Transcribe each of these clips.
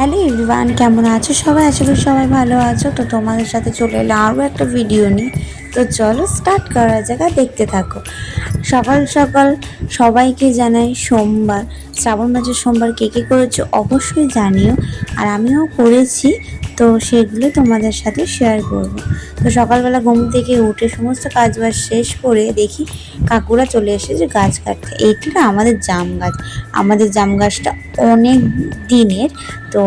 Hello everyone, কেমন আছো সবাই? আশা করি সবাই ভালো আছো। তো তোমাদের সাথে চলে এলাম আরও একটা ভিডিও নিয়ে। তো চলো স্টার্ট করা যাক, আর দেখতে থাকো। সকাল সকাল সবাইকে জানাই সোমবার, শ্রাবণ মাসের সোমবার কে কে করেছো অবশ্যই জানিও। আর আমিও করেছি, তো সেগুলো তোমাদের সাথে শেয়ার করব। তো সকালবেলা ঘুম থেকে উঠে সমস্ত কাজবাজ শেষ করে দেখি কাকুরা চলে এসেছে গাছ কাটতে। এইটা না আমাদের জাম গাছ। আমাদের জাম গাছটা অনেক দিনের, তো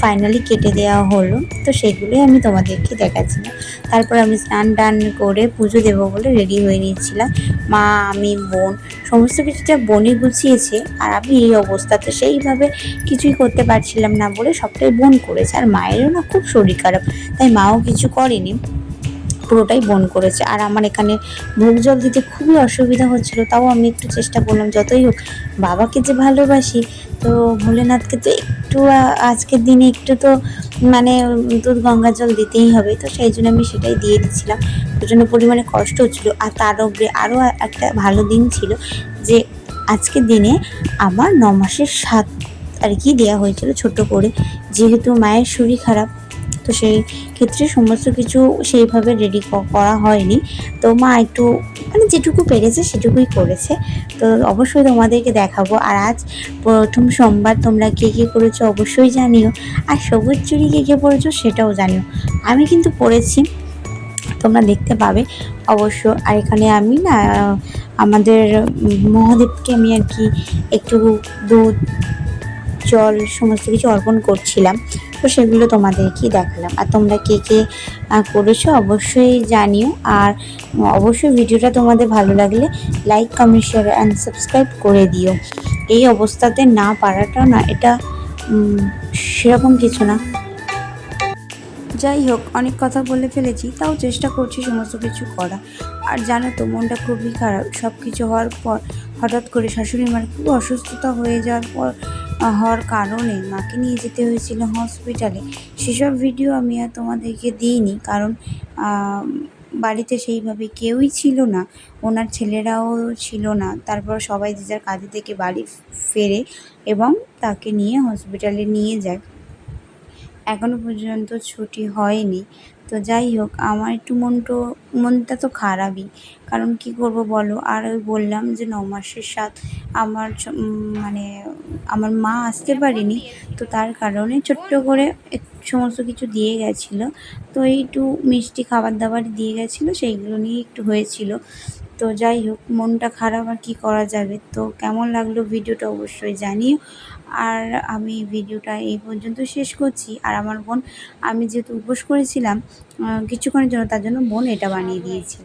ফাইনালি কেটে দেওয়া হলো। তো সেগুলোই আমি তোমাদেরকে দেখাচ্ছিলাম। তারপর আমি স্নান টান করে পুজো দেবো বলে রেডি হয়ে নিয়েছিলাম। মা, আমি, বোন, সমস্ত কিছুটা বোনই গুছিয়েছে। আর আমি এই অবস্থাতে সেইভাবে কিছুই করতে পারছিলাম না বলে সবটাই বোন করেছে। আর মায়েরও না খুব শরীর খারাপ, তাই মাও কিছু করেনি, পুরোটাই বোন করেছে। আর আমার এখানে ভোগ জল দিতে খুবই অসুবিধা হচ্ছিল, তাও আমি একটু চেষ্টা করলাম। যতই হোক বাবাকে যে ভালোবাসি, তো ভোলেনাথকে তো একটু আজকের দিনে একটু তো মানে দুধ গঙ্গা জল দিতেই হবে। তো সেই জন্য আমি সেটাই দিয়ে দিচ্ছিলাম। প্রচণ্ড পরিমাণে কষ্ট হচ্ছিলো। আর তার উপরে আরও একটা ভালো দিন ছিল যে আজকের দিনে আমার 9 মাসের সাত আর কি দেওয়া হয়েছিল ছোট করে, যেহেতু মায়ের শরীর খারাপ। তো সেই ক্ষেত্রে সমস্ত কিছু সেইভাবে রেডি করা হয়নি। তো মা একটু মানে যেটুকু পেরেছে সেটুকুই করেছে। তো অবশ্যই তোমাদেরকে দেখাবো। আর আজ প্রথম সোমবার, তোমরা কে কে করেছো অবশ্যই জানিও। আর সবুজ চুড়ি কে কে পরেছো সেটাও জানিও। আমি কিন্তু পরেছি, তোমরা দেখতে পাবে অবশ্য। আর এখানে আমি না আমাদের মহাদেবকে আমি আর কি একটু দুধ, জল সমস্ত কিছু অর্পণ করছিলাম। তো সেগুলো তোমাদেরকেই দেখালাম। আর তোমরা কে কে করেছো অবশ্যই জানিও। আর অবশ্যই ভিডিওটা তোমাদের ভালো লাগলে like, comment, share and subscribe করে দিও। এই অবস্থাতে না পারাটা না, এটা সেরকম কিছু না। যাই হোক, অনেক কথা বলে ফেলেছি, তাও চেষ্টা করছি সমস্ত কিছু করা। আর জানো তো, মনটা খুবই খারাপ। সব কিছু হওয়ার পর হঠাৎ করে শাশুড়ি মার খুব অসুস্থতা হয়ে যাওয়ার পর হওয়ার কারণে মাকে নিয়ে যেতে হয়েছিল হসপিটালে। সেসব ভিডিও আমি আর তোমাদেরকে দিইনি, কারণ বাড়িতে সেইভাবে কেউই ছিল না, ওনার ছেলেরাও ছিল না। তারপর সবাই যে যার কাজে থেকে বাড়ি ফেরে এবং তাকে নিয়ে হসপিটালে নিয়ে যায়। এখনও পর্যন্ত ছুটি হয়নি। তো যাই হোক, আমার একটু মনটা তো খারাপই, কারণ কি করব বলো। আর ওই বললাম যে 9 মাসের সাথ আমার মানে আমার মা আসতে পারেনি, তো তার কারণে ছোট্ট করে সমস্ত কিছু দিয়ে গেছিলো। তো একটু মিষ্টি খাবার দাবার দিয়ে গেছিলো, সেইগুলো নিয়ে একটু হয়েছিল। তো যাই হোক, মনটা খারাপ, আর কি করা যাবে। তো কেমন লাগলো ভিডিওটা অবশ্যই জানিও। আর আমি ভিডিওটা এই পর্যন্ত শেষ করছি। আর আমার বোন, আমি যেহেতু উপোস করেছিলাম কিছুক্ষণের জন্য, তার জন্য বোন এটা বানিয়ে দিয়েছিল।